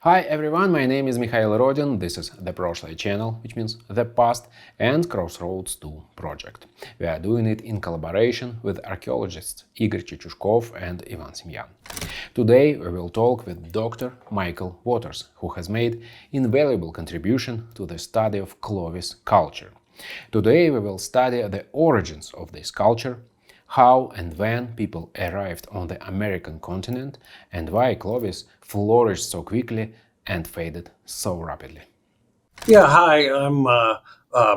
Hi everyone, my name is Mikhail Rodin, this is the Прошлое channel, which means the past, and Crossroads 2 project. We are doing it in collaboration with archaeologists Igor Chechushkov and Ivan Semyan. Today we will talk with Dr. Michael Waters, who has made invaluable contribution to the study of Clovis culture. Today we will study the origins of this culture, how and when people arrived on the American continent, and why Clovis flourished so quickly and faded so rapidly. Yeah, hi, I'm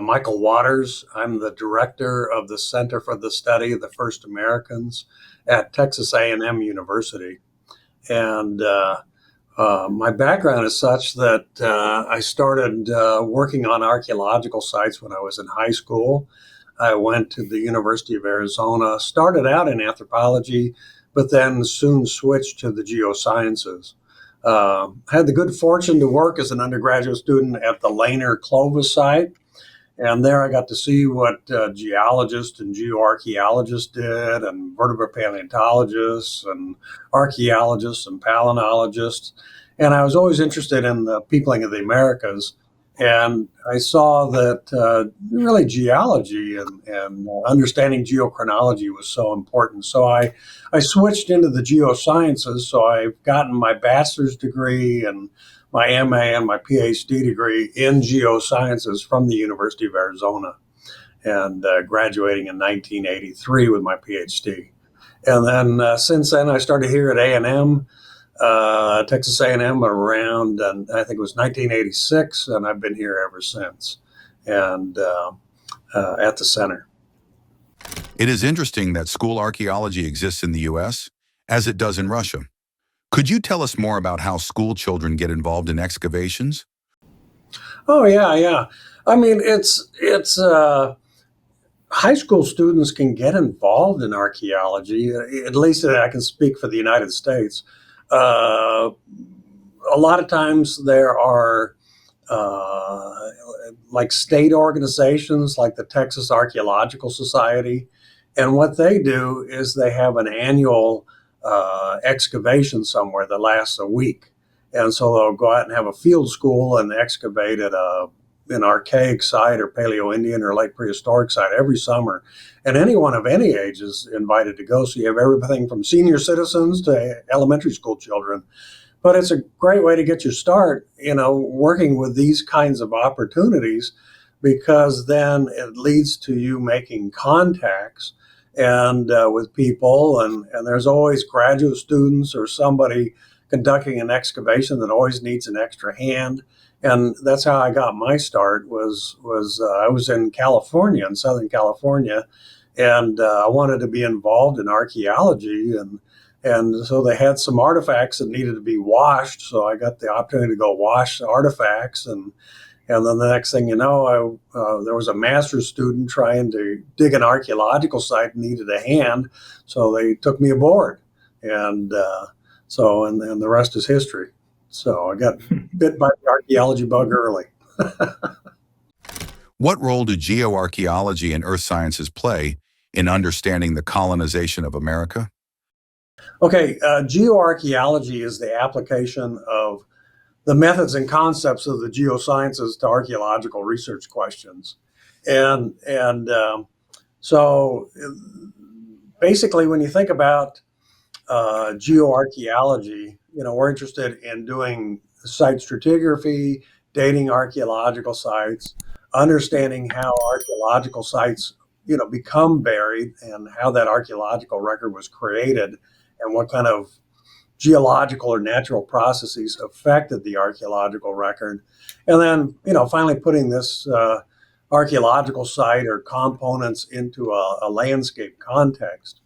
Michael Waters. I'm the director of the Center for the Study of the First Americans at Texas A&M University. And my background is such that I started working on archaeological sites when I was in high school. I went to the University of Arizona, started out in anthropology, but then soon switched to the geosciences. Had the good fortune to work as an undergraduate student at the Clovis site. And there I got to see what geologists and geoarchaeologists did, and vertebrate paleontologists and archaeologists and palynologists. And I was always interested in the peopling of the Americas. And I saw that really geology and understanding geochronology was so important. So I switched into the geosciences. So I've gotten my bachelor's degree and my MA and my PhD degree in geosciences from the University of Arizona, and graduating in 1983 with my PhD. And then since then, I started here at A&M, Texas A&M, around, and I think it was 1986, and I've been here ever since, and at the center. It is interesting that school archaeology exists in the U.S., as it does in Russia. Could you tell us more about how school children get involved in excavations? Oh yeah. I mean, it's high school students can get involved in archaeology. At least I can speak for the United States. Uh, a lot of times there are like state organizations like the Texas Archaeological Society. And what they do is they have an annual excavation somewhere that lasts a week. And so they'll go out and have a field school and excavate at an archaic site or Paleo-Indian or late prehistoric site every summer. And anyone of any age is invited to go. So you have everything from senior citizens to elementary school children. But it's a great way to get your start, working with these kinds of opportunities, because then it leads to you making contacts and with people. And there's always graduate students or somebody conducting an excavation that always needs an extra hand. And that's how I got my start. Was I was in California, in Southern California, and I wanted to be involved in archaeology, and so they had some artifacts that needed to be washed. So I got the opportunity to go wash the artifacts, and then the next thing you know, there was a master's student trying to dig an archaeological site and needed a hand, so they took me aboard, and and the rest is history. So I got bit by the archaeology bug early. What role do geoarchaeology and earth sciences play in understanding the colonization of America? Okay, geoarchaeology is the application of the methods and concepts of the geosciences to archaeological research questions, and so basically, when you think about geoarchaeology, we're interested in doing site stratigraphy, dating archaeological sites, understanding how archaeological sites, become buried, and how that archaeological record was created, and what kind of geological or natural processes affected the archaeological record. And then, finally putting this archaeological site or components into a landscape context.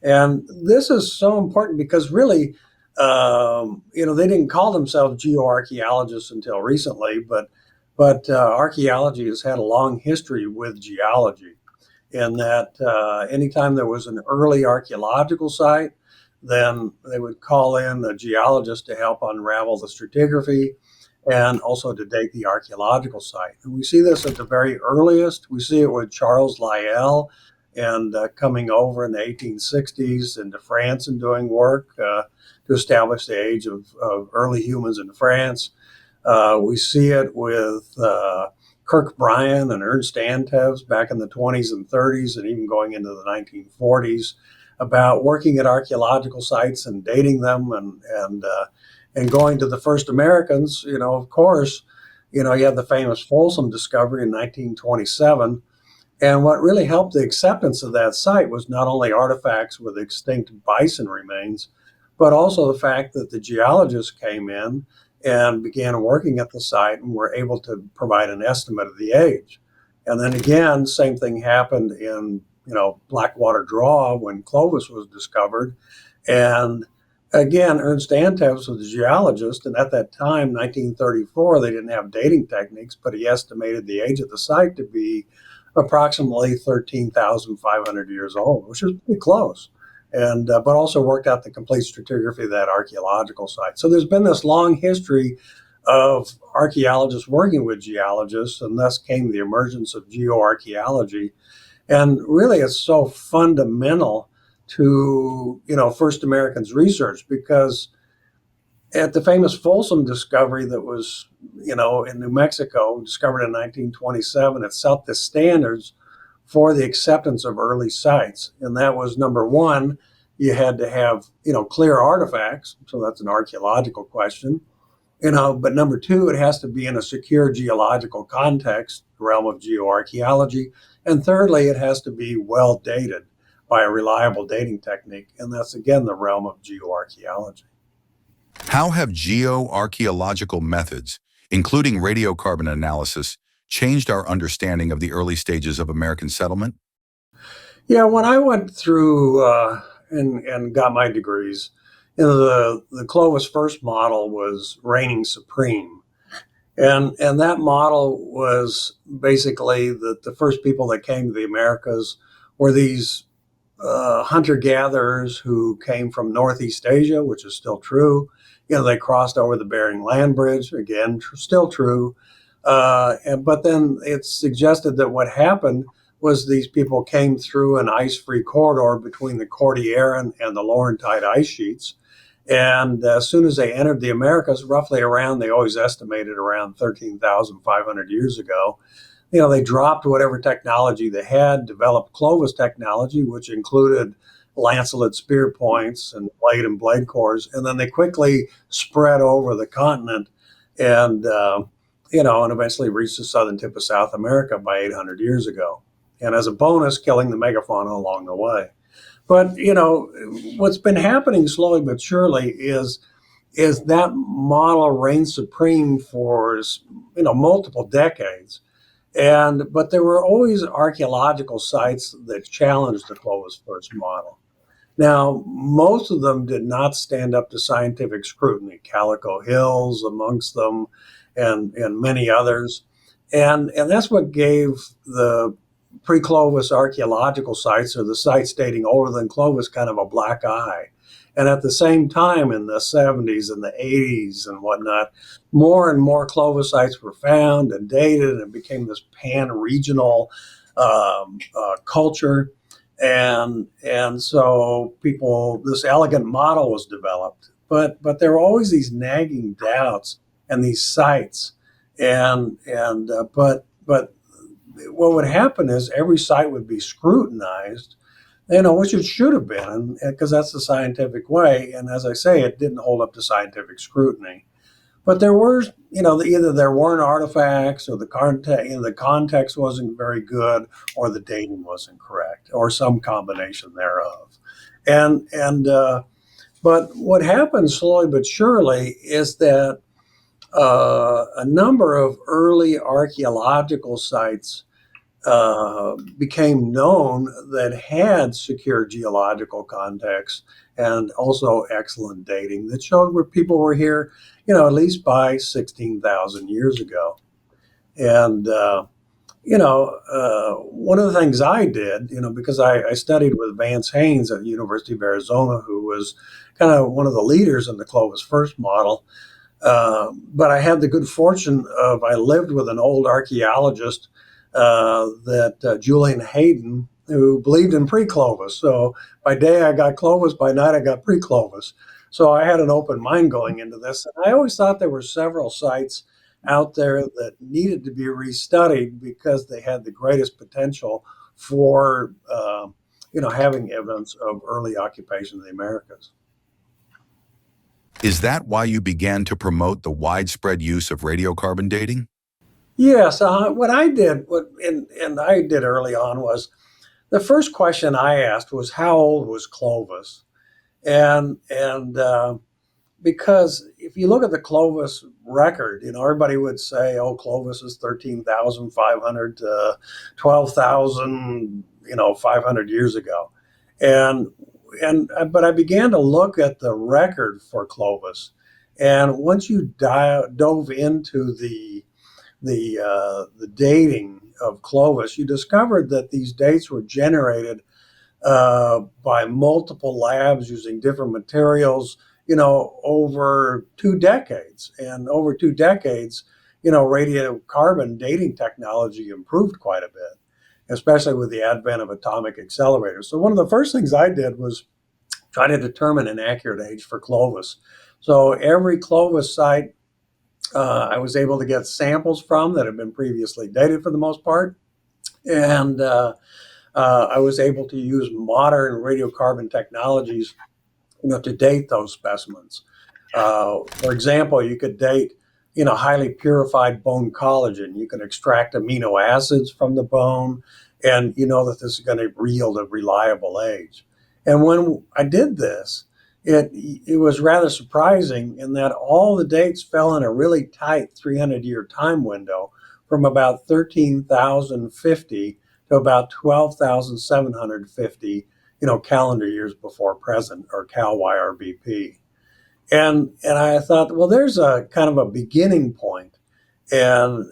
And this is so important because really, they didn't call themselves geoarchaeologists until recently, but archaeology has had a long history with geology. In that anytime there was an early archaeological site, then they would call in a geologist to help unravel the stratigraphy and also to date the archaeological site. And we see this at the very earliest. We see it with Charles Lyell and coming over in the 1860s into France and doing work. to establish the age of early humans in France. We see it with Kirk Bryan and Ernst Antevs back in the 20s and 30s, and even going into the 1940s, about working at archaeological sites and dating them, and going to the first Americans. Of course, you have the famous Folsom discovery in 1927. And what really helped the acceptance of that site was not only artifacts with extinct bison remains, but also the fact that the geologists came in and began working at the site and were able to provide an estimate of the age. And then again, same thing happened in Blackwater Draw when Clovis was discovered. And again, Ernst Antevs was a geologist, and at that time, 1934, they didn't have dating techniques, but he estimated the age of the site to be approximately 13,500 years old, which is pretty close. And but also worked out the complete stratigraphy of that archaeological site. So there's been this long history of archaeologists working with geologists, and thus came the emergence of geoarchaeology. And really, it's so fundamental to first Americans' research, because at the famous Folsom discovery that was in New Mexico, discovered in 1927, it set the standards for the acceptance of early sites. And that was, number one, you had to have clear artifacts, so that's an archaeological question. But number two, it has to be in a secure geological context, the realm of geoarchaeology. And thirdly, it has to be well dated by a reliable dating technique, and that's again the realm of geoarchaeology. How have geoarchaeological methods, including radiocarbon analysis, changed our understanding of the early stages of American settlement? Yeah, when I went through and got my degrees, the Clovis first model was reigning supreme. And that model was basically that the first people that came to the Americas were these hunter-gatherers who came from Northeast Asia, which is still true. They crossed over the Bering Land Bridge, again, still true. But then it's suggested that what happened was these people came through an ice-free corridor between the Cordilleran and the Laurentide ice sheets. And as soon as they entered the Americas, roughly around, they always estimated around 13,500 years ago, they dropped whatever technology they had, developed Clovis technology, which included lancelet spear points and blade cores, and then they quickly spread over the continent and eventually reached the southern tip of South America by 800 years ago. And as a bonus, killing the megafauna along the way. But, what's been happening slowly but surely is that model reigned supreme for, multiple decades. But there were always archaeological sites that challenged the Clovis first model. Now, most of them did not stand up to scientific scrutiny, Calico Hills amongst them, and many others. And that's what gave the pre-Clovis archaeological sites, or the sites dating older than Clovis, kind of a black eye. And at the same time, in the 70s and the 80s and whatnot, more and more Clovis sites were found and dated, and it became this pan-regional culture. And so this elegant model was developed. But there were always these nagging doubts and these sites. But what would happen is every site would be scrutinized, which it should have been, because that's the scientific way. And as I say, it didn't hold up to scientific scrutiny. But there were, either there weren't artifacts, or the context wasn't very good, or the dating wasn't correct, or some combination thereof. But what happened slowly but surely is that a number of early archaeological sites became known that had secure geological context and also excellent dating that showed where people were here, at least by 16,000 years ago. And, one of the things I did, because I studied with Vance Haynes at the University of Arizona, who was kind of one of the leaders in the Clovis first model. But I had the good fortune I lived with an old archaeologist, Julian Hayden, who believed in pre-Clovis. So by day I got Clovis, by night I got pre-Clovis. So I had an open mind going into this. And I always thought there were several sites out there that needed to be restudied because they had the greatest potential for having evidence of early occupation of the Americas. Is that why you began to promote the widespread use of radiocarbon dating? Yes, what I did, and I did early on was the first question I asked was how old was Clovis, and because if you look at the Clovis record, everybody would say, "Oh, Clovis is 13,500 to 12,000, 500 years ago," and but I began to look at the record for Clovis, and once you dove into the dating of Clovis, you discovered that these dates were generated by multiple labs using different materials, over 2 decades. And over 2 decades, radiocarbon dating technology improved quite a bit, especially with the advent of atomic accelerators. So one of the first things I did was try to determine an accurate age for Clovis. So every Clovis site I was able to get samples from that had been previously dated for the most part. And I was able to use modern radiocarbon technologies, to date those specimens. For example, you could date, highly purified bone collagen. You can extract amino acids from the bone, and you know that this is going to yield a reliable age. And when I did this, it was rather surprising in that all the dates fell in a really tight 300-year time window from about 13,050 to about 12,750, calendar years before present, or Cal YRBP. And I thought, well, there's a kind of a beginning point, and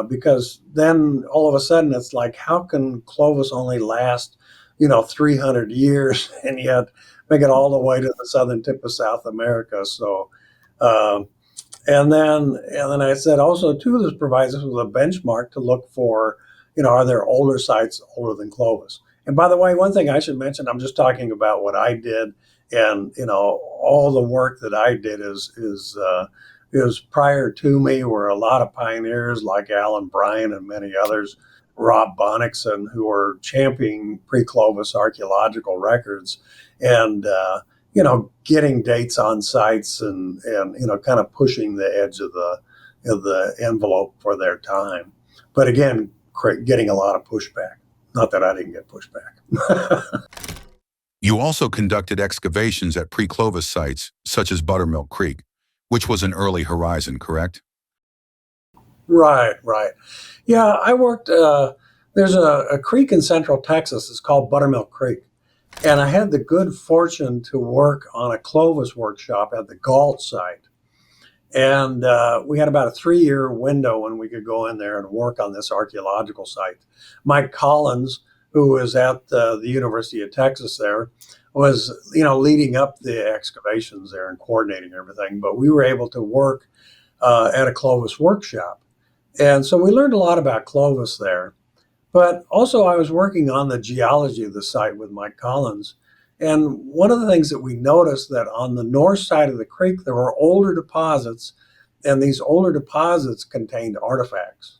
because then all of a sudden it's like, how can Clovis only last 300 years and yet make it all the way to the southern tip of South America? So um, and then I said also too, this provides us with a benchmark to look for, are there older sites older than Clovis? And by the way, one thing I should mention, I'm just talking about what I did, and all the work that I did is prior to me were a lot of pioneers like Alan Bryan and many others, Rob Bonnickson, who are championing pre-Clovis archaeological records, and getting dates on sites, and kind of pushing the edge of the envelope for their time. But again, getting a lot of pushback. Not that I didn't get pushback. You also conducted excavations at pre-Clovis sites, such as Buttermilk Creek, which was an early horizon, correct? Right. Yeah, I worked. There's a creek in central Texas. It's called Buttermilk Creek. And I had the good fortune to work on a Clovis workshop at the Galt site. And we had about a 3-year window when we could go in there and work on this archaeological site. Mike Collins, who was at the University of Texas there, was leading up the excavations there and coordinating everything. But we were able to work at a Clovis workshop. And so we learned a lot about Clovis there. But also I was working on the geology of the site with Mike Collins. And one of the things that we noticed that on the north side of the creek, there were older deposits, and these older deposits contained artifacts.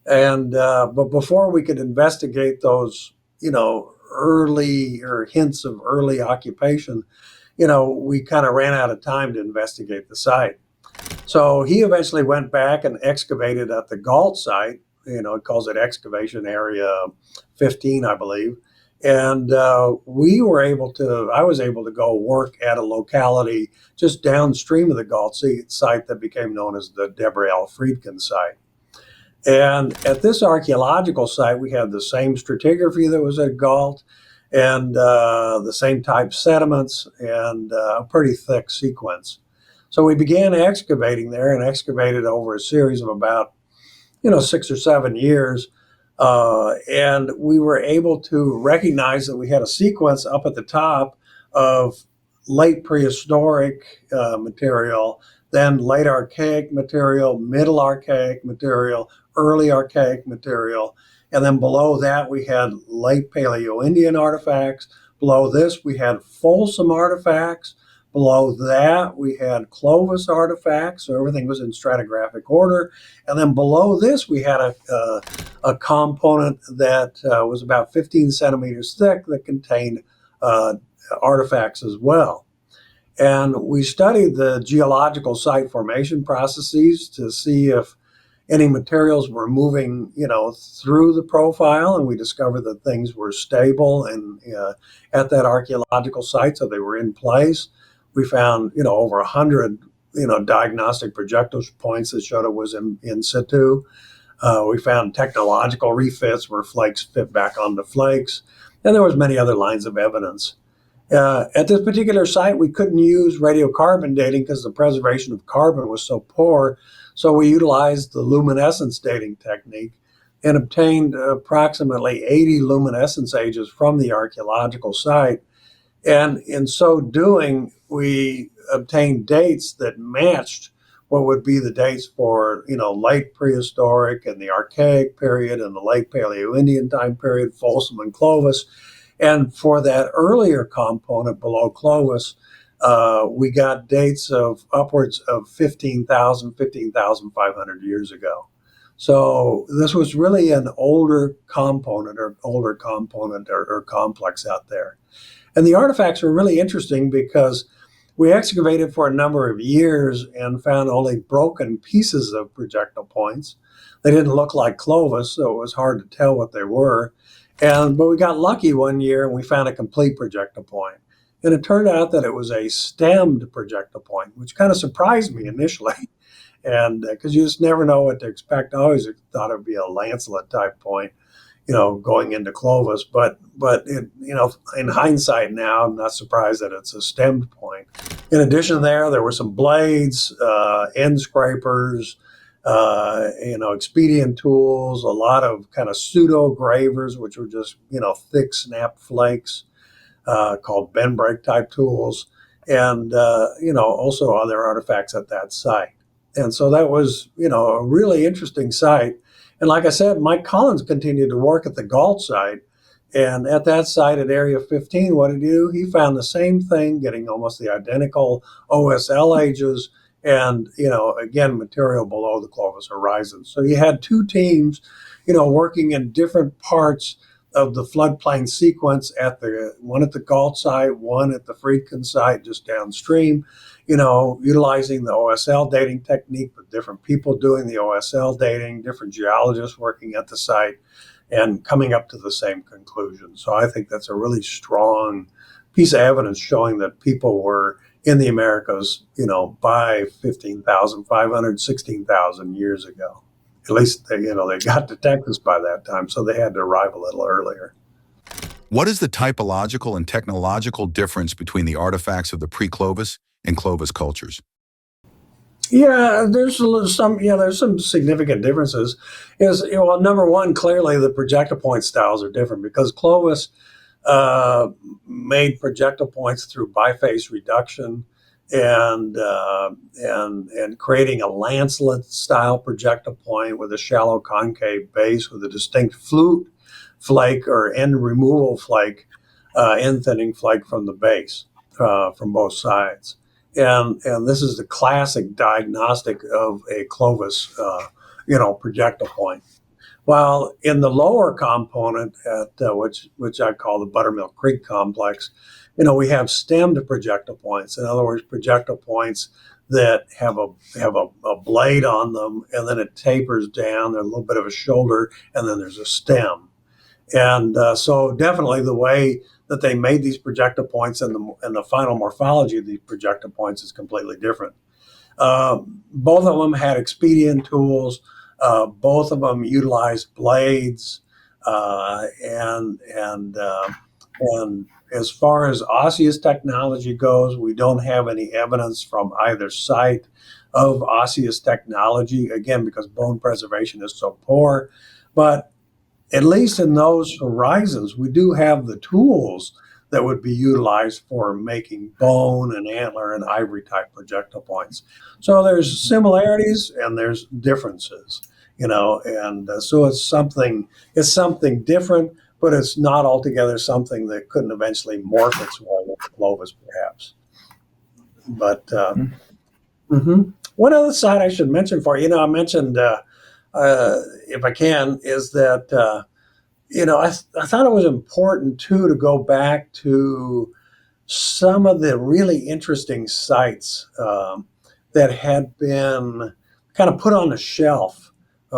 And but before we could investigate those, early or hints of early occupation, we kind of ran out of time to investigate the site. So he eventually went back and excavated at the Galt site. It calls it excavation area 15, I believe. And I was able to go work at a locality just downstream of the Galt site that became known as the Deborah L. Friedkin site. And at this archaeological site, we had the same stratigraphy that was at Galt, and the same type sediments, and a pretty thick sequence. So we began excavating there, and excavated over a series of about 6 or 7 years. And we were able to recognize that we had a sequence up at the top of late prehistoric material, then late archaic material, middle archaic material, early archaic material. And then below that, we had late Paleo-Indian artifacts. Below this, we had Folsom artifacts. Below that, we had Clovis artifacts, so everything was in stratigraphic order. And then below this, we had a component that was about 15 centimeters thick that contained artifacts as well. And we studied the geological site formation processes to see if any materials were moving, through the profile, and we discovered that things were stable and at that archaeological site, so they were in place. We found, over 100, diagnostic projectile points that showed it was in situ. We found technological refits where flakes fit back onto flakes, and there was many other lines of evidence. At this particular site, we couldn't use radiocarbon dating because the preservation of carbon was so poor. So we utilized the luminescence dating technique and obtained approximately 80 luminescence ages from the archaeological site. And in so doing, we obtained dates that matched what would be the dates for, late prehistoric and the archaic period and the late Paleo-Indian time period, Folsom and Clovis. And for that earlier component below Clovis, we got dates of upwards of 15,500 years ago. So this was really an older component or complex out there. And the artifacts were really interesting because we excavated for a number of years and found only broken pieces of projectile points. They didn't look like Clovis, so it was hard to tell what they were. But we got lucky one year and we found a complete projectile point. And it turned out that it was a stemmed projectile point, which kind of surprised me initially. And because you just never know what to expect. I always thought it would be a lancelet type point, going into Clovis. But in hindsight now, I'm not surprised that it's a stemmed point. In addition there were some blades, end scrapers, expedient tools, a lot of kind of pseudo gravers, which were just, thick snap flakes, called bend break type tools, and, also other artifacts at that site. And so that was, a really interesting site. And like I said, Mike Collins continued to work at the Galt site. And at that site at Area 15, what did he do? He found the same thing, getting almost the identical OSL ages, and, again, material below the Clovis horizon. So you had two teams, working in different parts of the floodplain sequence, one at the Galt site, one at the Friedkin site just downstream, utilizing the OSL dating technique, but different people doing the OSL dating, different geologists working at the site, and coming up to the same conclusion. So I think that's a really strong piece of evidence showing that people were in the Americas, by 15,500, 16,000 years ago. At least they got to Texas by that time, so they had to arrive a little earlier. What is the typological and technological difference between the artifacts of the pre-Clovis and Clovis cultures? Yeah, there's some significant differences. Number one, clearly the projectile point styles are different because Clovis made projectile points through biface reduction and creating a lancelet style projectile point with a shallow concave base with a distinct flute flake or end removal flake, end thinning flake from the base, from both sides. And this is the classic diagnostic of a Clovis, projectile point. While in the lower component, which I call the Buttermilk Creek complex, we have stemmed projectile points. In other words, projectile points that have a blade on them, and then it tapers down. There's a little bit of a shoulder, and then there's a stem. And so definitely the way that they made these projectile points and the final morphology of these projectile points is completely different. Both of them had expedient tools. Both of them utilized blades, and as far as osseous technology goes, we don't have any evidence from either site of osseous technology. Again, because bone preservation is so poor, but at least in those horizons, we do have the tools that would be utilized for making bone and antler and ivory type projectile points. So there's similarities and there's differences, and so it's something different, but it's not altogether something that couldn't eventually morph its way with Clovis, perhaps. But one other site I should mention for you, I mentioned, if I can, is that I thought it was important too to go back to some of the really interesting sites that had been kind of put on the shelf,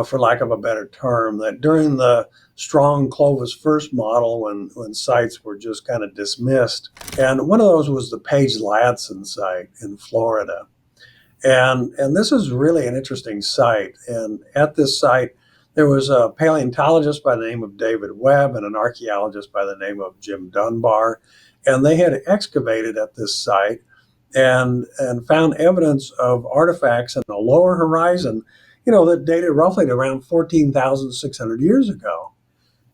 for lack of a better term, that during the strong Clovis first model, when sites were just kind of dismissed. And one of those was the Page Ladson site in Florida. And this is really an interesting site. And at this site, there was a paleontologist by the name of David Webb and an archaeologist by the name of Jim Dunbar. And they had excavated at this site and found evidence of artifacts in the lower horizon, that dated roughly to around 14,600 years ago.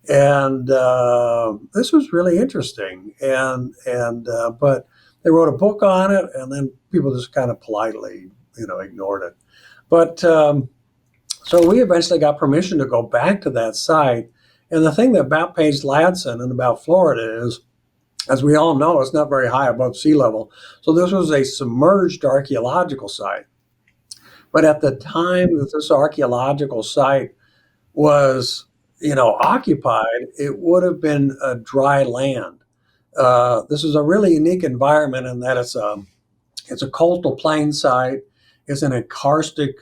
And this was really interesting. But they wrote a book on it, and then people just kind of politely, ignored it. But so we eventually got permission to go back to that site. And the thing about Page Ladson and about Florida is, as we all know, it's not very high above sea level. So this was a submerged archaeological site. But at the time that this archaeological site was, occupied, it would have been a dry land. This is a really unique environment in that it's a coastal plain site. It's an enkarstic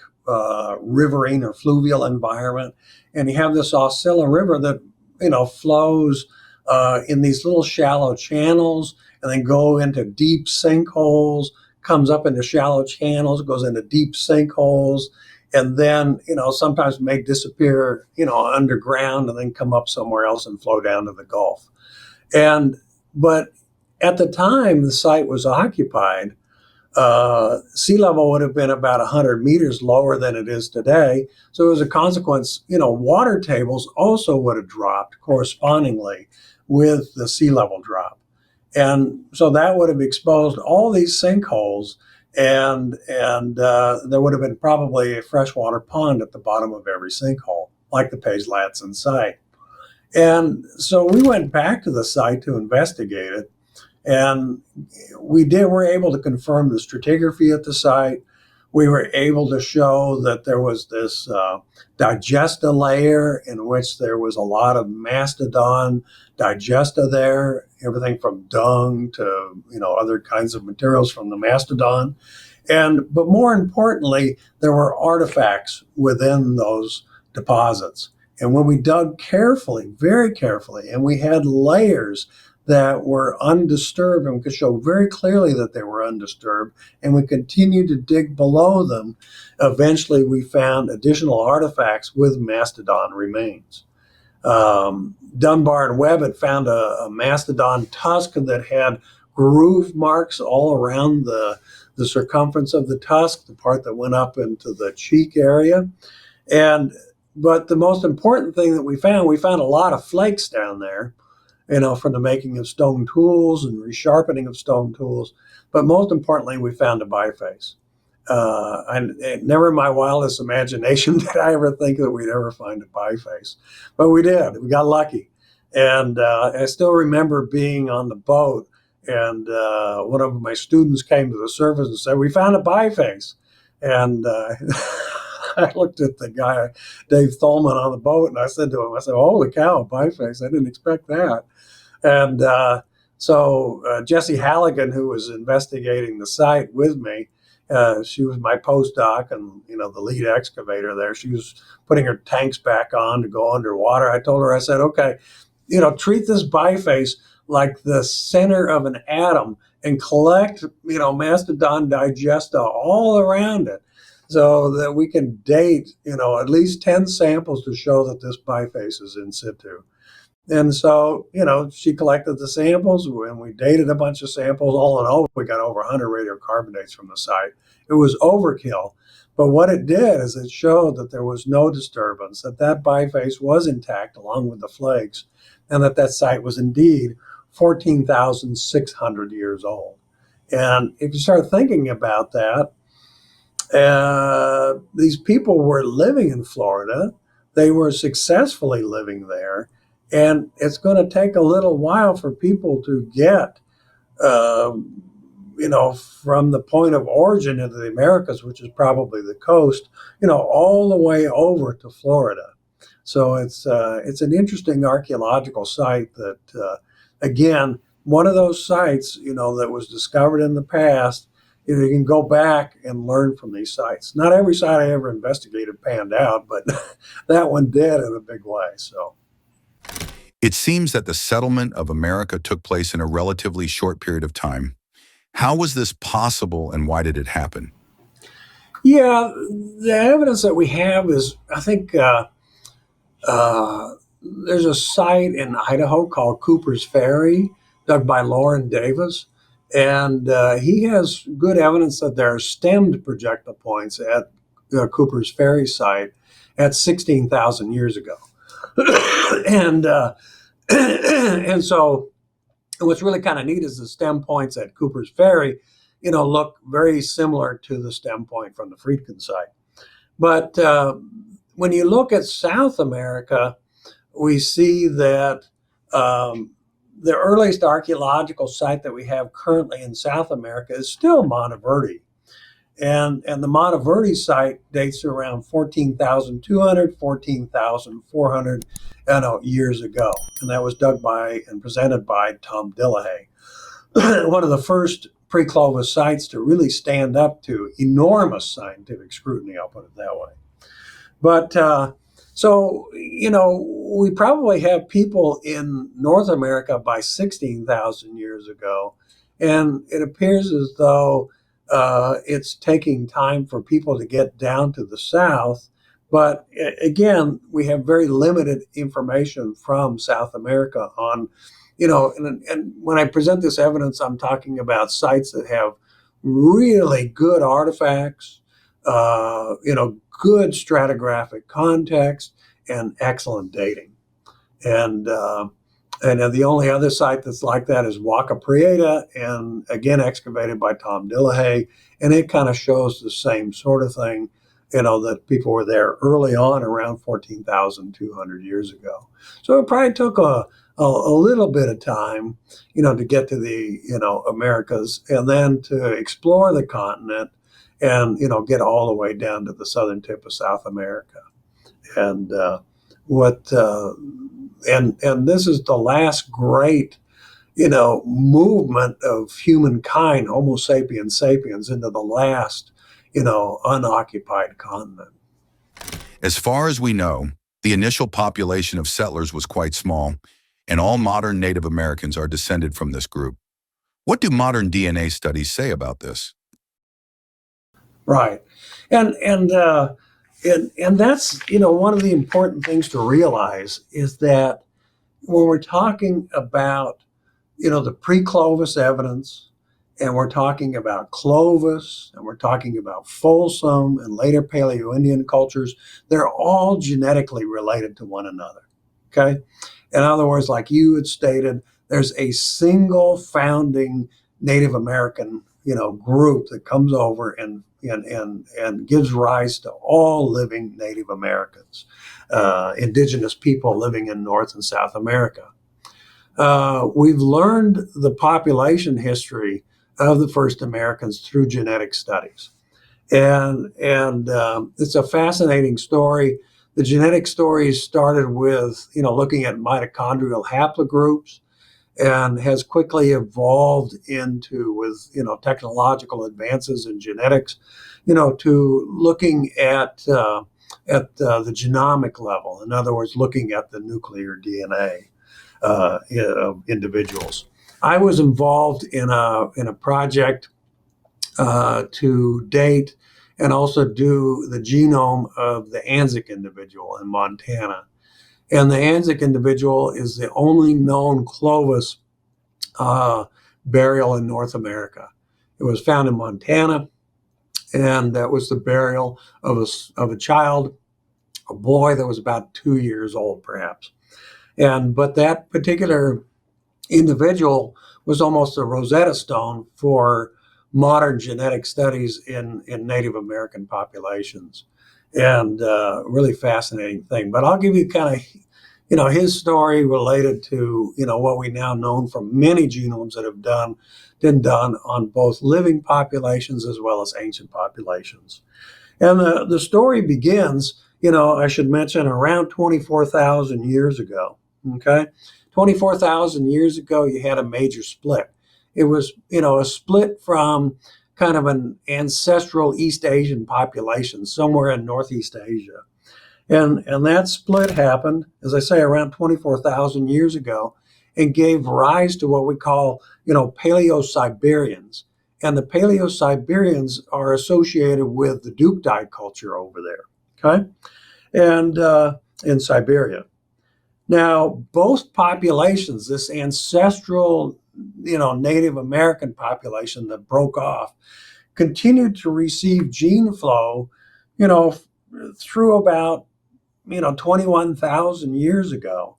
riverine or fluvial environment, and you have this Oscilla River that flows in these little shallow channels, and then go into deep sinkholes, comes up into shallow channels, goes into deep sinkholes, and then sometimes may disappear underground and then come up somewhere else and flow down to the Gulf. But at the time the site was occupied, sea level would have been about 100 meters lower than it is today. So as a consequence, water tables also would have dropped correspondingly with the sea level drop. And so that would have exposed all these sinkholes, and there would have been probably a freshwater pond at the bottom of every sinkhole, like the Page Ladson site. And so we went back to the site to investigate it. And were able to confirm the stratigraphy at the site. We were able to show that there was this digesta layer in which there was a lot of mastodon digesta there, everything from dung to other kinds of materials from the mastodon. But more importantly, there were artifacts within those deposits. And when we dug carefully, very carefully, and we had layers that were undisturbed, and we could show very clearly that they were undisturbed, and we continued to dig below them, eventually we found additional artifacts with mastodon remains. Dunbar and Webb had found a mastodon tusk that had groove marks all around the circumference of the tusk, the part that went up into the cheek area. But the most important thing that we found a lot of flakes down there, from the making of stone tools and resharpening of stone tools. But most importantly, we found a biface. Never in my wildest imagination did I ever think that we'd ever find a biface. But we did. We got lucky. And I still remember being on the boat, and one of my students came to the surface and said, "We found a biface." And I looked at the guy, Dave Tholman, on the boat, and I said to him, "Holy cow, a biface. I didn't expect that." And so Jessie Halligan, who was investigating the site with me, she was my postdoc and, the lead excavator there. She was putting her tanks back on to go underwater. I told her, I said, "Okay, treat this biface like the center of an atom and collect, mastodon digesta all around it, so that we can date, at least 10 samples to show that this biface is in situ." And so, she collected the samples, and we dated a bunch of samples. All in all, we got over 100 radiocarbonates from the site. It was overkill. But what it did is it showed that there was no disturbance, that biface was intact along with the flakes, and that site was indeed 14,600 years old. And if you start thinking about that, these people were living in Florida. They were successfully living there. And it's going to take a little while for people to get, from the point of origin into the Americas, which is probably the coast, all the way over to Florida. So it's an interesting archaeological site that, again, one of those sites, that was discovered in the past. You can go back and learn from these sites. Not every site I ever investigated panned out, but that one did in a big way. So It seems that the settlement of America took place in a relatively short period of time. How was this possible and why did it happen? yeah, the evidence that we have is, I think, there's a site in Idaho called Cooper's Ferry, dug by Lauren Davis, and he has good evidence that there are stemmed projectile points at Cooper's Ferry site at 16,000 years ago, and and so what's really kind of neat is the stem points at Cooper's Ferry, look very similar to the stem point from the Friedkin site, but when you look at South America, we see that the earliest archaeological site that we have currently in South America is still Monteverde. And the Monteverde site dates to around 14,200, 14,400 years ago. And that was dug by and presented by Tom Dillahay. One of the first pre-Clovis sites to really stand up to enormous scientific scrutiny, I'll put it that way. But so, we probably have people in North America by 16,000 years ago. And it appears as though it's taking time for people to get down to the south. But again, we have very limited information from South America on, and when I present this evidence, I'm talking about sites that have really good artifacts, good stratigraphic context, and excellent dating. And the only other site that's like that is Huaca Prieta, and again excavated by Tom Dillahay, and it kind of shows the same sort of thing, that people were there early on, around 14,200 years ago. So it probably took a little bit of time, to get to the Americas, and then to explore the continent, and get all the way down to the southern tip of South America. And and this is the last great movement of humankind, Homo sapiens sapiens, into the last unoccupied continent. As far as we know, the initial population of settlers was quite small, and all modern Native Americans are descended from this group. What do modern DNA studies say about this? Right, and that's one of the important things to realize is that when we're talking about the pre-Clovis evidence, and we're talking about Clovis, and we're talking about Folsom and later Paleo-Indian cultures, they're all genetically related to one another. Okay, in other words, like you had stated, there's a single founding Native American group that comes over and gives rise to all living Native Americans, indigenous people living in North and South America. We've learned the population history of the first Americans through genetic studies, and it's a fascinating story. The genetic story started with looking at mitochondrial haplogroups, and has quickly evolved into, with technological advances in genetics, to looking at the genomic level. In other words, looking at the nuclear DNA of individuals. I was involved in a project to date and also do the genome of the Anzac individual in Montana. And the Anzac individual is the only known Clovis burial in North America. It was found in Montana, and that was the burial of a child, a boy that was about 2 years old, perhaps. But that particular individual was almost a Rosetta Stone for modern genetic studies in Native American populations, and really fascinating thing. But I'll give you kind of his story related to, what we now know from many genomes that have been done on both living populations as well as ancient populations. And the story begins, I should mention, around 24,000 years ago. Okay. 24,000 years ago, you had a major split. It was, a split from kind of an ancestral East Asian population somewhere in Northeast Asia. And that split happened, as I say, around 24,000 years ago and gave rise to what we call, Paleo-Siberians. And the Paleo-Siberians are associated with the Dupdite culture over there, okay? And in Siberia. Now, both populations, this ancestral, Native American population that broke off, continued to receive gene flow, through about 21,000 years ago,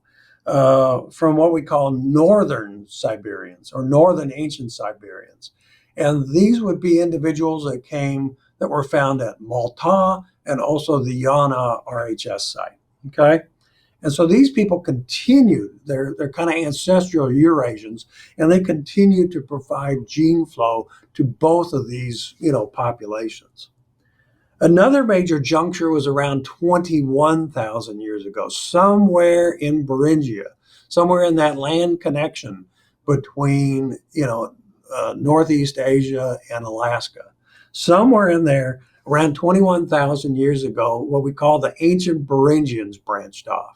from what we call northern Siberians or northern ancient Siberians. And these would be individuals that were found at Malta and also the Yana RHS site. Okay. And so these people continued, they're kind of ancestral Eurasians, and they continue to provide gene flow to both of these, populations. Another major juncture was around 21,000 years ago, somewhere in Beringia, somewhere in that land connection between, Northeast Asia and Alaska. Somewhere in there, around 21,000 years ago, what we call the ancient Beringians branched off.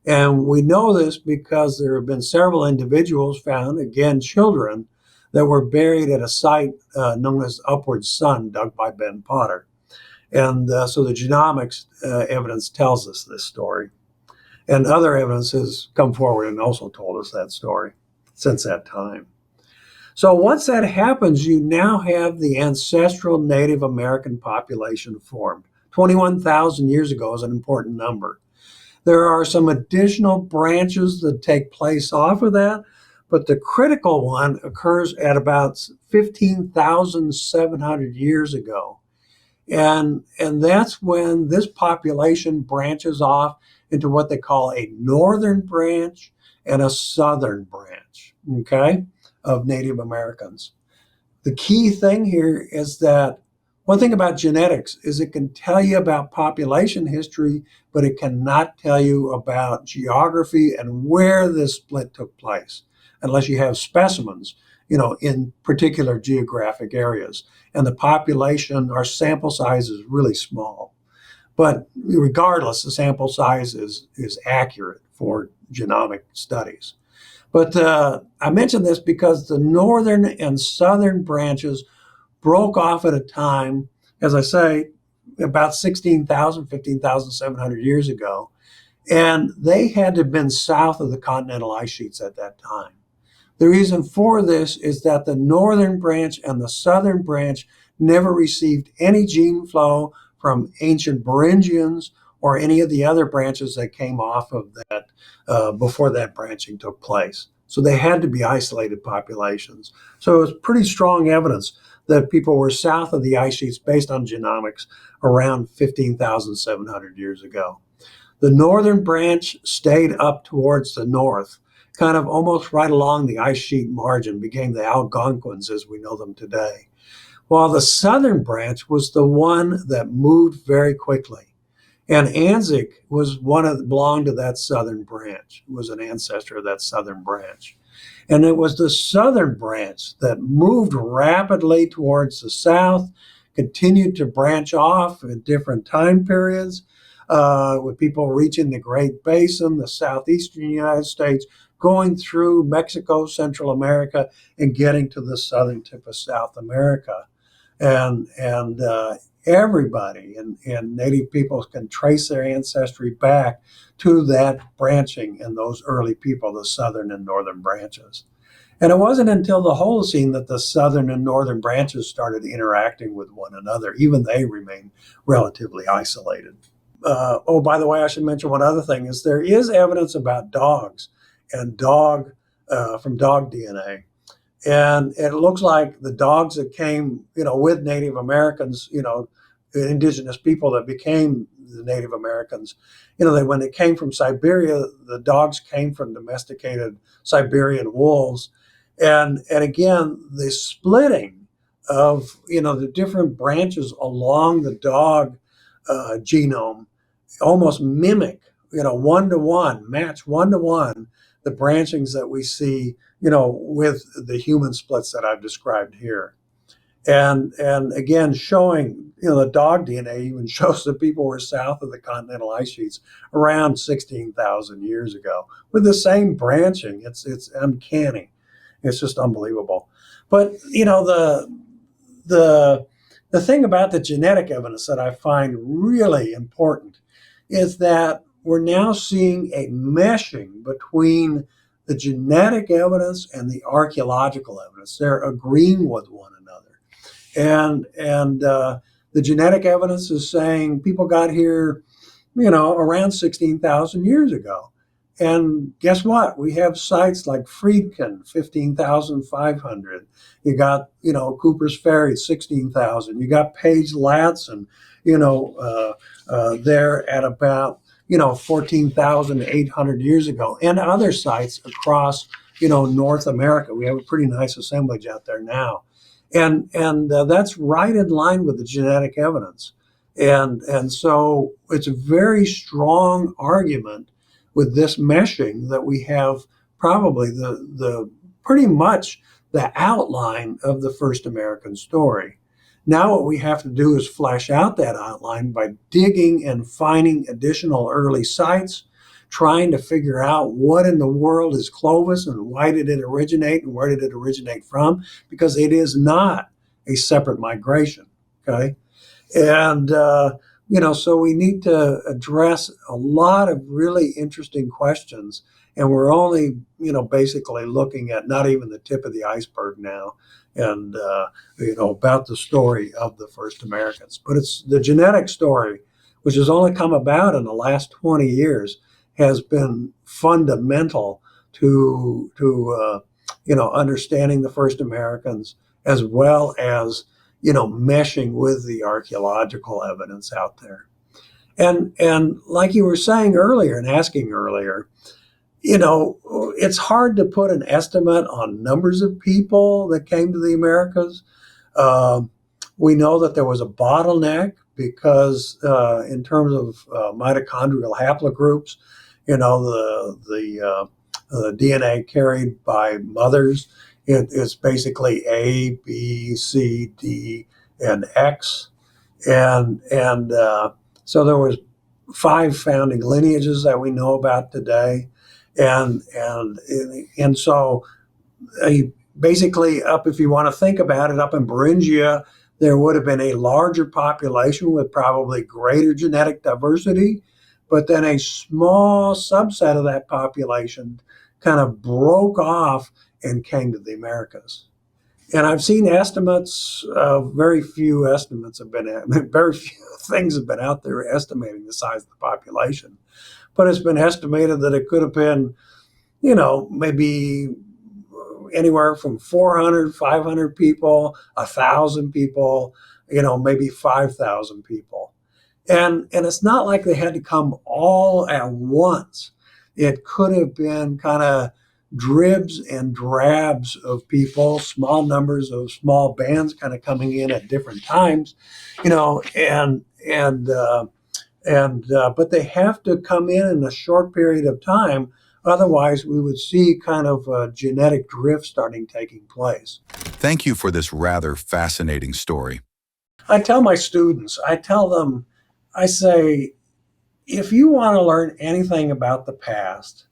And we know this because there have been several individuals found, again, children, that were buried at a site known as Upward Sun, dug by Ben Potter. And so the genomics evidence tells us this story. And other evidence has come forward and also told us that story since that time. So once that happens, you now have the ancestral Native American population formed. 21,000 years ago is an important number. There are some additional branches that take place off of that, but the critical one occurs at about 15,700 years ago. And that's when this population branches off into what they call a northern branch and a southern branch, okay, of Native Americans. The key thing here is that one thing about genetics is it can tell you about population history, but it cannot tell you about geography and where this split took place, unless you have specimens, in particular geographic areas. And the population, our sample size is really small. But regardless, the sample size is accurate for genomic studies. But I mention this because the northern and southern branches broke off at a time, as I say, about 15,700 years ago. And they had to have been south of the continental ice sheets at that time. The reason for this is that the northern branch and the southern branch never received any gene flow from ancient Beringians or any of the other branches that came off of that before that branching took place. So they had to be isolated populations. So it was pretty strong evidence that people were south of the ice sheets based on genomics around 15,700 years ago. The northern branch stayed up towards the north, kind of almost right along the ice sheet margin, became the Algonquins as we know them today. While the southern branch was the one that moved very quickly. And Anzac belonged to that southern branch, was an ancestor of that southern branch. And it was the southern branch that moved rapidly towards the south, continued to branch off at different time periods, with people reaching the Great Basin, the southeastern United States, going through Mexico, Central America, and getting to the southern tip of South America. And everybody and Native peoples can trace their ancestry back to that branching in those early people, the southern and northern branches. And it wasn't until the Holocene that the southern and northern branches started interacting with one another. Even they remained relatively isolated. By the way, I should mention one other thing is there is evidence about dogs and from dog DNA. And it looks like the dogs that came, with Native Americans, indigenous people that became the Native Americans. When they came from Siberia, the dogs came from domesticated Siberian wolves, and again the splitting of the different branches along the dog genome almost mimic, one to one, match one to one the branchings that we see, with the human splits that I've described here. And again, showing, the dog DNA even shows that people were south of the continental ice sheets around 16,000 years ago with the same branching. It's uncanny. It's just unbelievable. But the thing about the genetic evidence that I find really important is that we're now seeing a meshing between the genetic evidence and the archaeological evidence. They're agreeing with one another. And the genetic evidence is saying people got here, around 16,000 years ago. And guess what? We have sites like Friedkin, 15,500. You got, Cooper's Ferry, 16,000. You got Page Latson, there at about, 14,800 years ago. And other sites across, North America. We have a pretty nice assemblage out there now. And that's right in line with the genetic evidence. And so it's a very strong argument with this meshing that we have probably the pretty much the outline of the first American story. Now what we have to do is flesh out that outline by digging and finding additional early sites, trying to figure out what in the world is Clovis and why did it originate and where did it originate from, because it is not a separate migration, okay? And, so we need to address a lot of really interesting questions. And we're only, basically looking at not even the tip of the iceberg now and, about the story of the first Americans. But it's the genetic story, which has only come about in the last 20 years, has been fundamental to understanding the first Americans, as well as meshing with the archaeological evidence out there. And like you were saying earlier and asking earlier, it's hard to put an estimate on numbers of people that came to the Americas. We know that there was a bottleneck because in terms of mitochondrial haplogroups, the DNA carried by mothers, it's basically A, B, C, D, and X. And so there was 5 founding lineages that we know about today. And so basically if you want to think about it, up in Beringia, there would have been a larger population with probably greater genetic diversity, but then a small subset of that population kind of broke off and came to the Americas. And I've seen estimates, very few things have been out there estimating the size of the population. But it's been estimated that it could have been, maybe anywhere from 400, 500 people, 1,000 people, maybe 5,000 people. And it's not like they had to come all at once. It could have been kind of dribs and drabs of people, small numbers of small bands kind of coming in at different times, but they have to come in a short period of time. Otherwise, we would see kind of a genetic drift taking place. Thank you for this rather fascinating story. I tell my students, I say, if you want to learn anything about the past,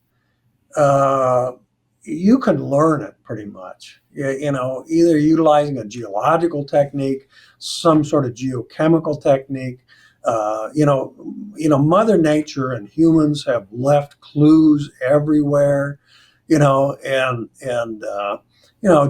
you can learn it pretty much, either utilizing a geological technique, some sort of geochemical technique. Mother Nature and humans have left clues everywhere, and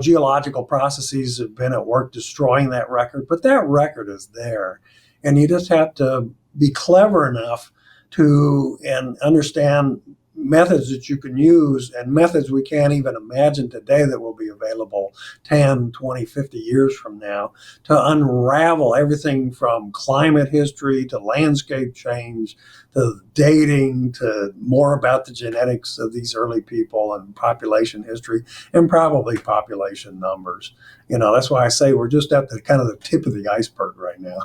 geological processes have been at work destroying that record, but that record is there. And you just have to be clever enough to and understand, methods that you can use, and methods we can't even imagine today that will be available 10, 20, 50 years from now, to unravel everything from climate history to landscape change to dating to more about the genetics of these early people and population history and probably population numbers. That's why I say we're just at the kind of the tip of the iceberg right now.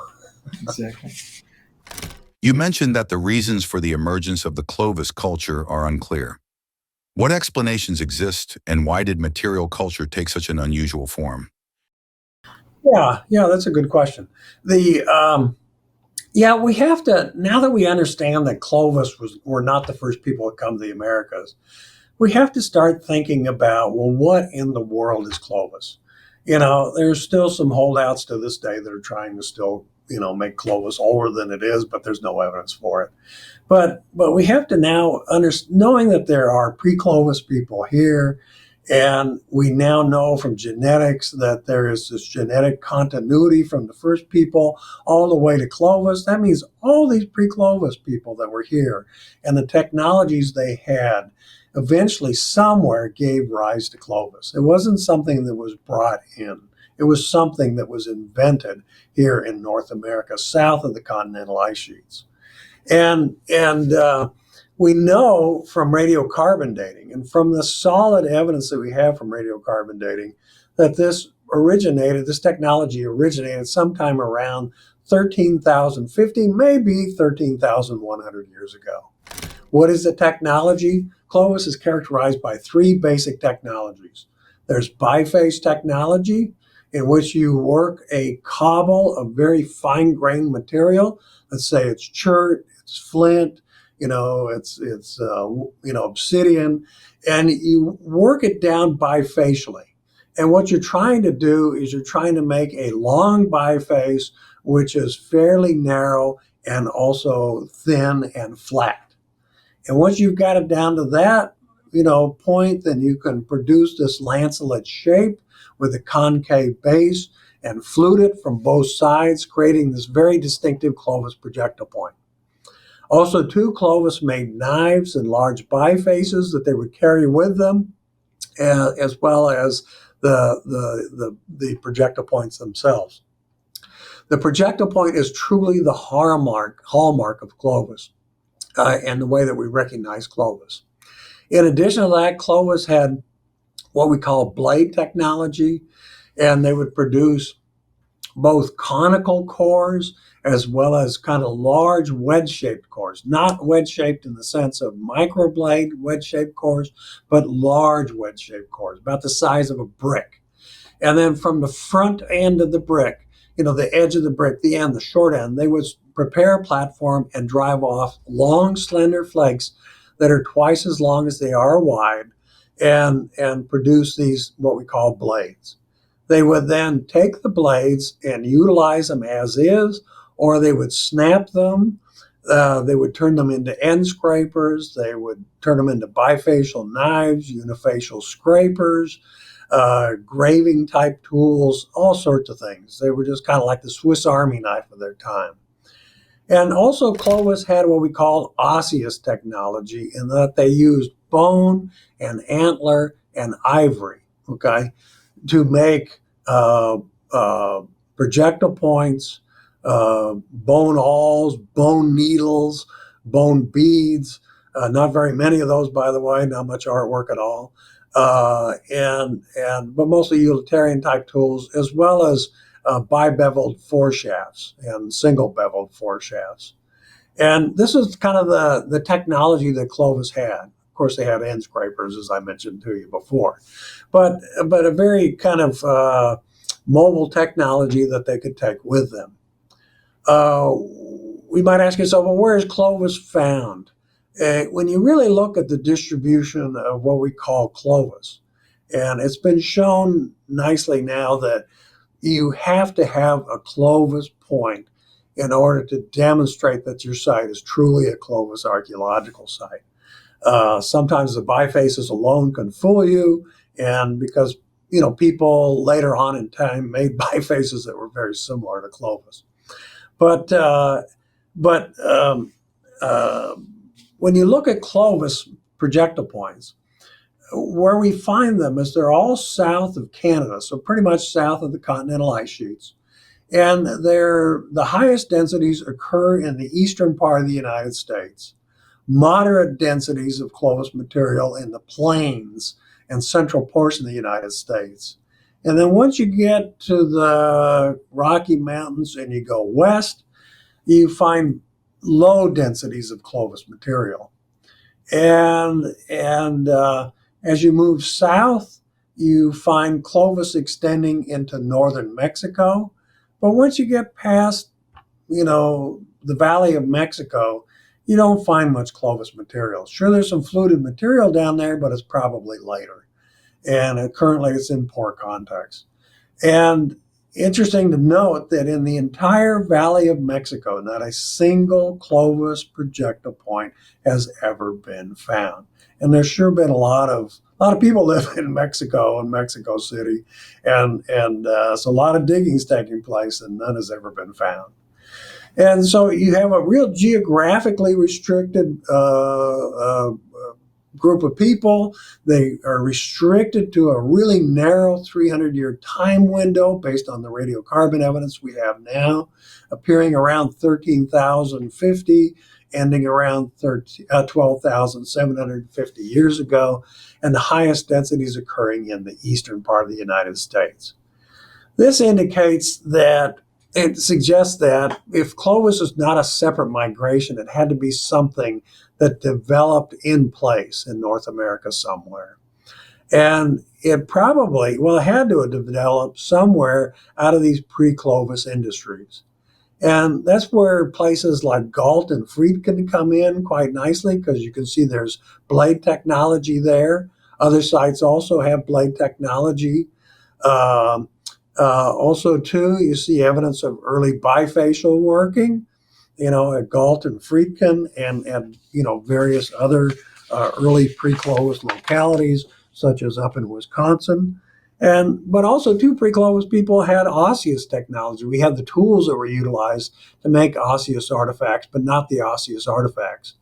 Exactly. You mentioned that the reasons for the emergence of the Clovis culture are unclear. What explanations exist, and why did material culture take such an unusual form? Yeah, that's a good question. We have to, now that we understand that Clovis were not the first people to come to the Americas, we have to start thinking about, well, what in the world is Clovis? There's still some holdouts to this day that are trying to still, make Clovis older than it is, but there's no evidence for it. But we have to now knowing that there are pre-Clovis people here, and we now know from genetics that there is this genetic continuity from the first people all the way to Clovis. That means all these pre-Clovis people that were here and the technologies they had eventually somewhere gave rise to Clovis. It wasn't something that was brought in. It was something that was invented here in North America, south of the continental ice sheets. And we know from radiocarbon dating and from the solid evidence that we have from radiocarbon dating that this technology originated sometime around 13,050, maybe 13,100 years ago. What is the technology? Clovis is characterized by three basic technologies. There's biface technology, in which you work a cobble of very fine-grained material. Let's say it's chert, it's flint, it's obsidian, and you work it down bifacially. And what you're trying to do is you're trying to make a long biface, which is fairly narrow and also thin and flat. And once you've got it down to that, point, then you can produce this lancelet shape with a concave base and flute it from both sides, creating this very distinctive Clovis projectile point. Also, too, Clovis made knives and large bifaces that they would carry with them, as well as the projectile points themselves. The projectile point is truly the hallmark of Clovis and the way that we recognize Clovis. In addition to that, Clovis had what we call blade technology, and they would produce both conical cores as well as kind of large wedge-shaped cores, not wedge-shaped in the sense of microblade wedge-shaped cores, but large wedge-shaped cores, about the size of a brick. And then from the front end of the brick, the edge of the brick, the end, the short end, they would prepare a platform and drive off long, slender flakes that are twice as long as they are wide and produce these, what we call blades. They would then take the blades and utilize them as is, or they would snap them. They would turn them into end scrapers. They would turn them into bifacial knives, unifacial scrapers, graving type tools, all sorts of things. They were just kind of like the Swiss Army knife of their time. And also Clovis had what we call osseous technology, in that they used bone and antler and ivory, to make projectile points, bone awls, bone needles, bone beads. Not very many of those, by the way, not much artwork at all. But mostly utilitarian type tools, as well as bi-beveled foreshafts and single-beveled foreshafts. And this is kind of the technology that Clovis had. Of course, they had end scrapers, as I mentioned to you before, but a very kind of mobile technology that they could take with them. We might ask yourself, well, where is Clovis found? When you really look at the distribution of what we call Clovis, and it's been shown nicely now that you have to have a Clovis point in order to demonstrate that your site is truly a Clovis archaeological site. Sometimes the bifaces alone can fool you, and because people later on in time made bifaces that were very similar to Clovis. But when you look at Clovis projectile points. Where we find them is they're all south of Canada, so pretty much south of the continental ice sheets. And the highest densities occur in the eastern part of the United States. Moderate densities of Clovis material in the plains and central portion of the United States. And then once you get to the Rocky Mountains and you go west, you find low densities of Clovis material. And as you move south, you find Clovis extending into northern Mexico. But once you get past, the Valley of Mexico, you don't find much Clovis material. Sure, there's some fluted material down there, but it's probably later. And currently it's in poor context. And interesting to note that in the entire Valley of Mexico, not a single Clovis projectile point has ever been found. And there's sure been a lot of people live in Mexico and Mexico City, and so a lot of digging's taking place, and none has ever been found. And so you have a real geographically restricted group of people. They are restricted to a really narrow 300-year time window based on the radiocarbon evidence we have now, appearing around 13,050, ending around 12,750 years ago, and the highest densities occurring in the eastern part of the United States. This indicates that it suggests that if Clovis is not a separate migration, it had to be something that developed in place in North America somewhere. And it probably, it had to have developed somewhere out of these pre-Clovis industries. And that's where places like Galt and Friedkin come in quite nicely, because you can see there's blade technology there. Other sites also have blade technology. Also, too, you see evidence of early bifacial working, at Galt and Friedkin and various other early pre-Clovis localities, such as up in Wisconsin. But also, too, pre-Clovis people had osseous technology. We had the tools that were utilized to make osseous artifacts, but not the osseous artifacts.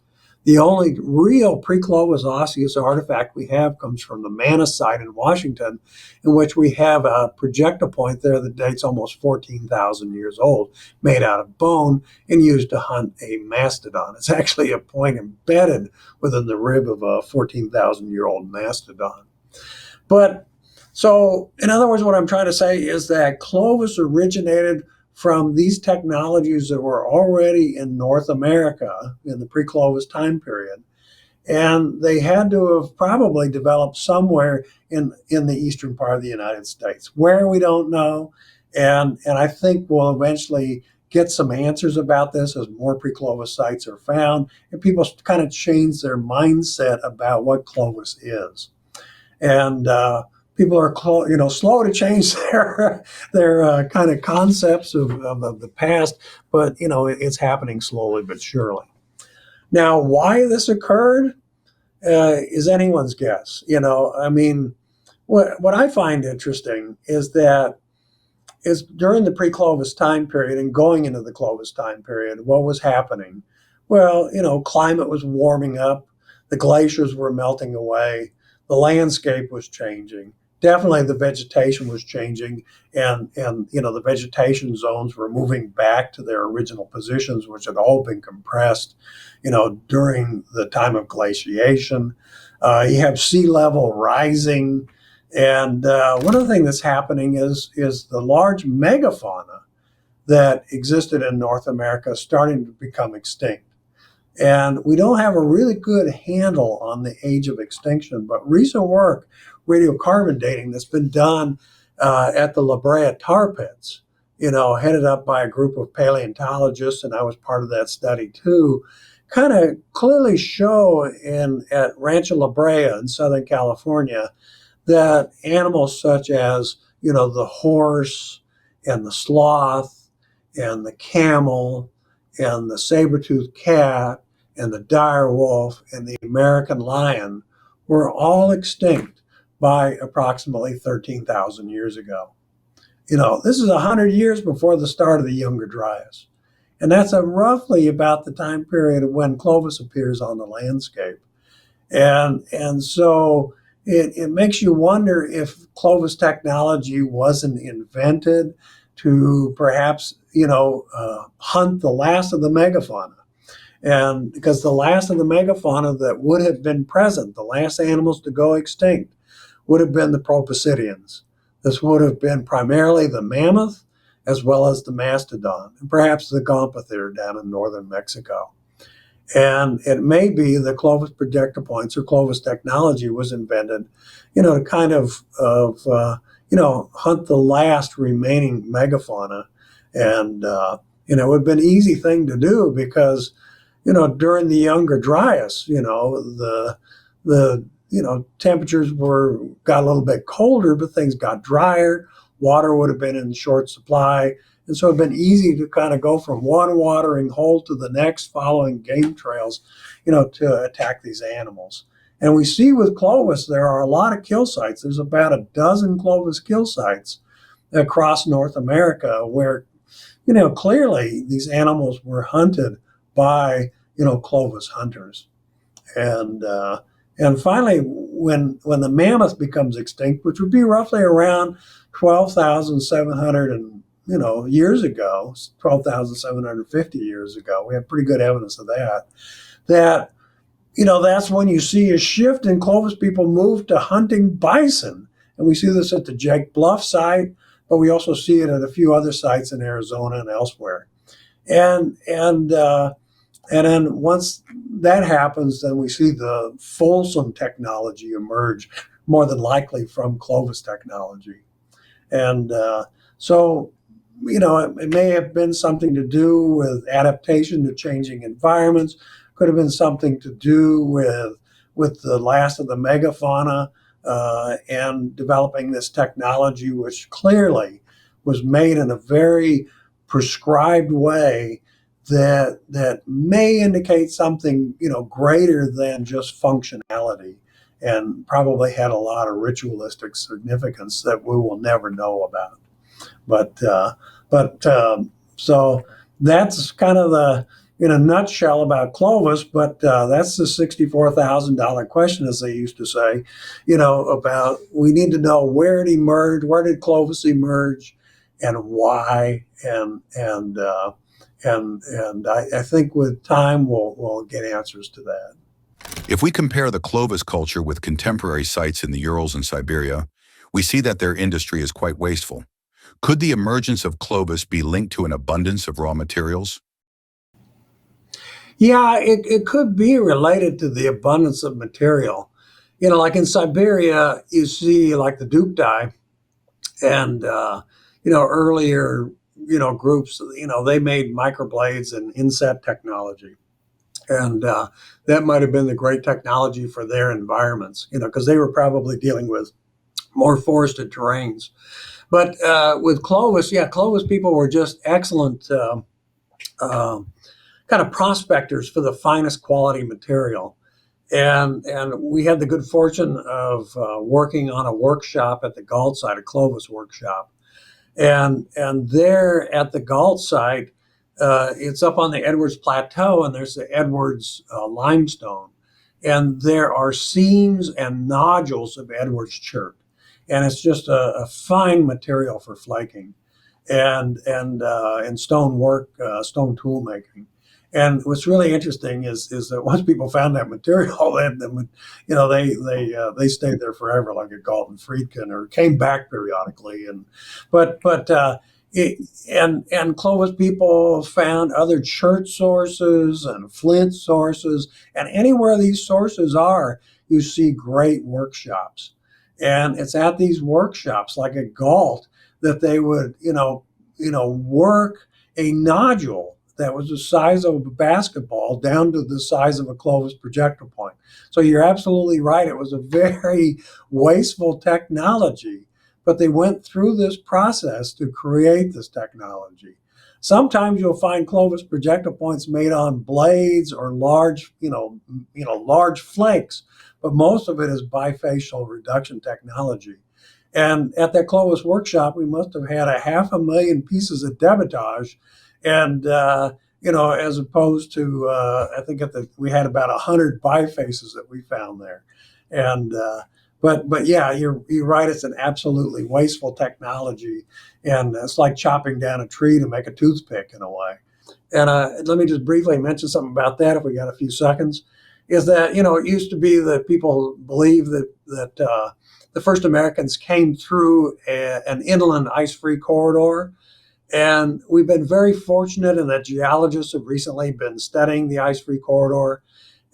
The only real pre-Clovis osseous artifact we have comes from the Manus site in Washington, in which we have a projectile point there that dates almost 14,000 years old, made out of bone and used to hunt a mastodon. It's actually a point embedded within the rib of a 14,000-year-old mastodon. So, in other words, what I'm trying to say is that Clovis originated from these technologies that were already in North America in the pre-Clovis time period. And they had to have probably developed somewhere in the eastern part of the United States. Where, we don't know. And I think we'll eventually get some answers about this as more pre-Clovis sites are found, and people kind of change their mindset about what Clovis is. And people are slow to change their kind of concepts of the past, but it's happening slowly but surely. Now, why this occurred is anyone's guess. What I find interesting is that during the pre-Clovis time period and going into the Clovis time period, what was happening? Well, climate was warming up, the glaciers were melting away, the landscape was changing. Definitely the vegetation was changing, and the vegetation zones were moving back to their original positions, which had all been compressed, during the time of glaciation. You have sea level rising, and one of the things that's happening is the large megafauna that existed in North America starting to become extinct. And we don't have a really good handle on the age of extinction, but recent work, radiocarbon dating, that's been done at the La Brea tar pits, headed up by a group of paleontologists, and I was part of that study too, kind of clearly show at Rancho La Brea in Southern California that animals such as, the horse and the sloth and the camel and the saber-toothed cat and the dire wolf and the American lion were all extinct by approximately 13,000 years ago. This is 100 years before the start of the Younger Dryas. And that's roughly about the time period of when Clovis appears on the landscape. And so it makes you wonder if Clovis technology wasn't invented to perhaps, hunt the last of the megafauna. And because the last of the megafauna that would have been present, the last animals to go extinct, would have been the proboscideans. This would have been primarily the mammoth as well as the mastodon, and perhaps the gomphothere down in northern Mexico. And it may be that Clovis projector points or Clovis technology was invented, to kind of hunt the last remaining megafauna. And, it would have been an easy thing to do because, during the Younger Dryas, the temperatures got a little bit colder, but things got drier. Water would have been in short supply. And so it'd been easy to kind of go from one watering hole to the next, following game trails, to attack these animals. And we see with Clovis, there are a lot of kill sites. There's about a dozen Clovis kill sites across North America where, clearly these animals were hunted by, Clovis hunters. And finally, when the mammoth becomes extinct, which would be roughly around 12,700 years ago, 12,750 years ago, we have pretty good evidence of that, that's when you see a shift in Clovis. People move to hunting bison. And we see this at the Jake Bluff site, but we also see it at a few other sites in Arizona and elsewhere. And then once that happens, then we see the Folsom technology emerge, more than likely from Clovis technology. And so, it may have been something to do with adaptation to changing environments. Could have been something to do with the last of the megafauna and developing this technology, which clearly was made in a very prescribed way that may indicate something, greater than just functionality, and probably had a lot of ritualistic significance that we will never know about. So that's kind of the, in a nutshell, about Clovis. But that's the $64,000 question, as they used to say. About, we need to know where it emerged, where did Clovis emerge, and why, and I think with time we'll get answers to that. If we compare the Clovis culture with contemporary sites in the Urals and Siberia, we see that their industry is quite wasteful. Could the emergence of Clovis be linked to an abundance of raw materials? Yeah, it could be related to the abundance of material. Like in Siberia, you see like the Duktai and, earlier, groups, they made microblades and inset technology. And that might have been the great technology for their environments, because they were probably dealing with more forested terrains. But with Clovis, Clovis people were just excellent kind of prospectors for the finest quality material. And we had the good fortune of working on a workshop at the Galt site, a Clovis workshop. And there at the Galt site, it's up on the Edwards Plateau, and there's the Edwards limestone. And there are seams and nodules of Edwards chert. And it's just a fine material for flaking and stone work, stone tool making. And what's really interesting is that once people found that material, they stayed there forever, like a Galton Friedkin, or came back periodically. But Clovis people found other chert sources and flint sources, and anywhere these sources are, you see great workshops. And it's at these workshops, like at Galt, that they would, work a nodule that was the size of a basketball down to the size of a Clovis projector point. So you're absolutely right. It was a very wasteful technology, but they went through this process to create this technology. Sometimes you'll find Clovis projector points made on blades or large, large flakes, but most of it is bifacial reduction technology. And at that Clovis workshop, we must have had 500,000 pieces of debitage, and as opposed to I think we had about 100 bifaces that we found there, and but yeah, you're right. It's an absolutely wasteful technology, and it's like chopping down a tree to make a toothpick in a way. And let me just briefly mention something about that, if we got a few seconds. Is that it used to be that people believe that the first Americans came through an inland ice-free corridor, and we've been very fortunate in that geologists have recently been studying the ice-free corridor,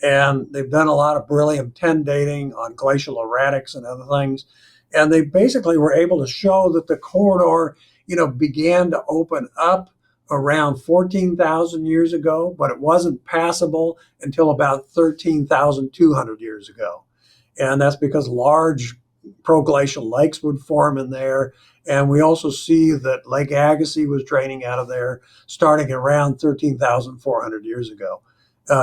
and they've done a lot of beryllium-10 dating on glacial erratics and other things. And they basically were able to show that the corridor, began to open up around 14,000 years ago, but it wasn't passable until about 13,200 years ago. And that's because large proglacial lakes would form in there. And we also see that Lake Agassiz was draining out of there starting around 13,400 years ago.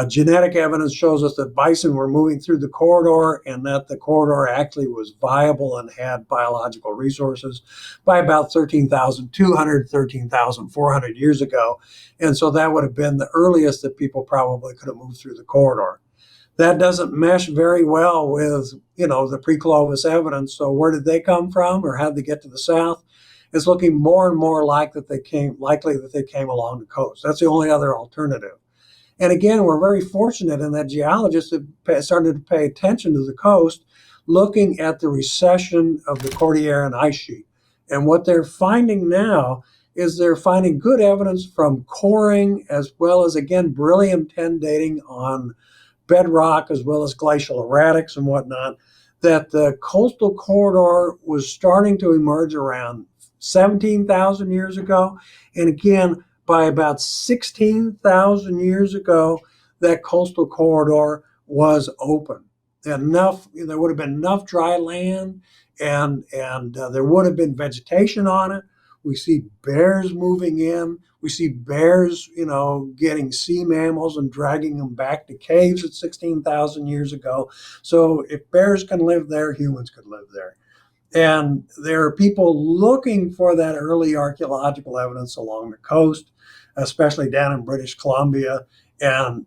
Genetic evidence shows us that bison were moving through the corridor and that the corridor actually was viable and had biological resources by about 13,200, 13,400 years ago. And so that would have been the earliest that people probably could have moved through the corridor. That doesn't mesh very well with, the pre-Clovis evidence. So where did they come from, or how did they get to the south? It's looking more and more likely that they came along the coast. That's the only other alternative. And again, we're very fortunate in that geologists have started to pay attention to the coast, looking at the recession of the Cordilleran ice sheet. And what they're finding now is they're finding good evidence from coring, as well as, again, beryllium-10 dating on bedrock, as well as glacial erratics and whatnot, that the coastal corridor was starting to emerge around 17,000 years ago. And again, by about 16,000 years ago, that coastal corridor was open. There would have been enough dry land, and there would have been vegetation on it. We see bears moving in. We see bears, getting sea mammals and dragging them back to caves at 16,000 years ago. So if bears can live there, humans could live there. And there are people looking for that early archaeological evidence along the coast, especially down in British Columbia. And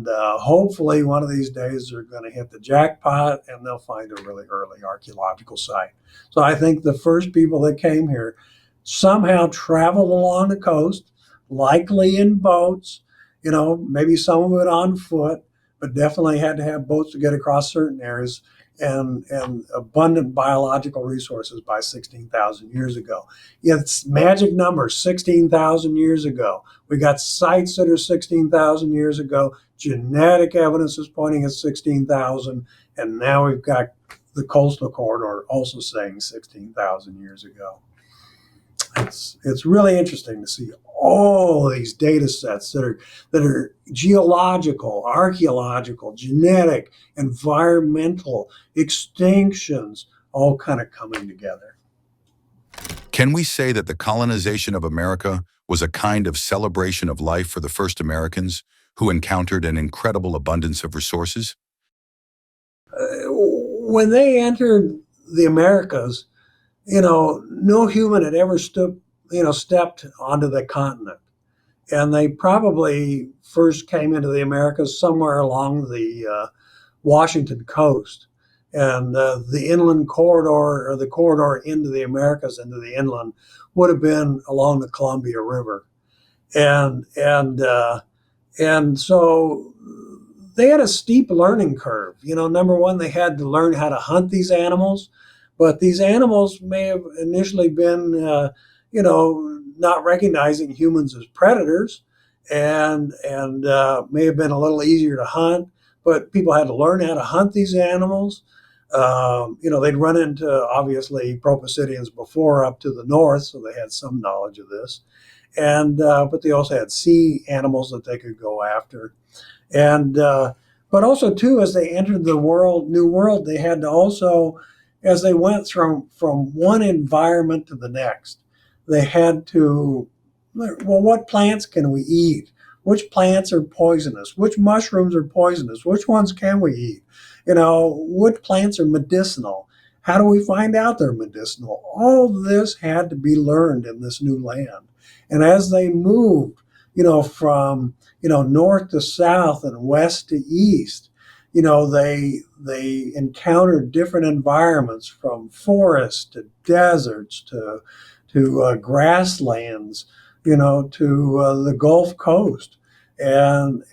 hopefully one of these days they're going to hit the jackpot and they'll find a really early archaeological site. So I think the first people that came here somehow traveled along the coast, likely in boats, maybe some of it on foot, but definitely had to have boats to get across certain areas, and abundant biological resources by 16,000 years ago. It's magic numbers, 16,000 years ago. We got sites that are 16,000 years ago. Genetic evidence is pointing at 16,000, and now we've got the coastal corridor also saying 16,000 years ago. It's really interesting to see all of these data sets that are geological, archaeological, genetic, environmental, extinctions, all kind of coming together. Can we say that the colonization of America was a kind of celebration of life for the first Americans who encountered an incredible abundance of resources? When they entered the Americas, no human had ever stepped onto the continent. And they probably first came into the Americas somewhere along the Washington coast. And the inland corridor, or the corridor into the Americas, into the inland, would have been along the Columbia River. And so they had a steep learning curve. Number one, they had to learn how to hunt these animals. But these animals may have initially been, not recognizing humans as predators, and may have been a little easier to hunt. But people had to learn how to hunt these animals. They'd run into, obviously, Proboscideans before up to the north, so they had some knowledge of this. And but they also had sea animals that they could go after. And but also, too, as they entered the new world, they had to also, as they went from one environment to the next, they had to, what plants can we eat? Which plants are poisonous? Which mushrooms are poisonous? Which ones can we eat? What plants are medicinal? How do we find out they're medicinal? All this had to be learned in this new land. And as they moved from, north to south and west to east. They encountered different environments, from forests to deserts to grasslands, to the Gulf Coast, and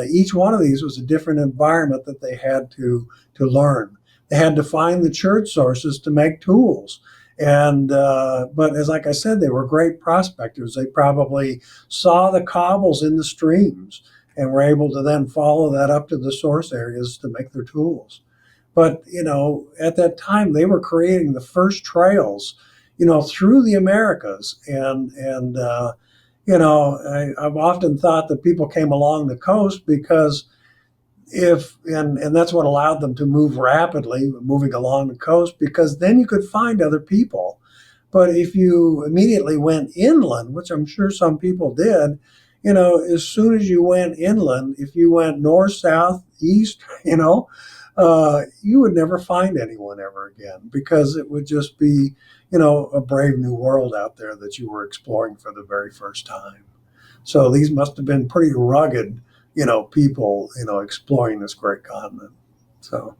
each one of these was a different environment that they had to learn. They had to find the church sources to make tools. And but as like I said, they were great prospectors. They probably saw the cobbles in the streams and were able to then follow that up to the source areas to make their tools. But at that time, they were creating the first trails, through the Americas, and I've often thought that people came along the coast because and that's what allowed them to move rapidly, moving along the coast, because then you could find other people. But if you immediately went inland, which I'm sure some people did, as soon as you went inland, if you went north, south, east, you would never find anyone ever again, because it would just be, a brave new world out there that you were exploring for the very first time. So these must have been pretty rugged, people, exploring this great continent. So.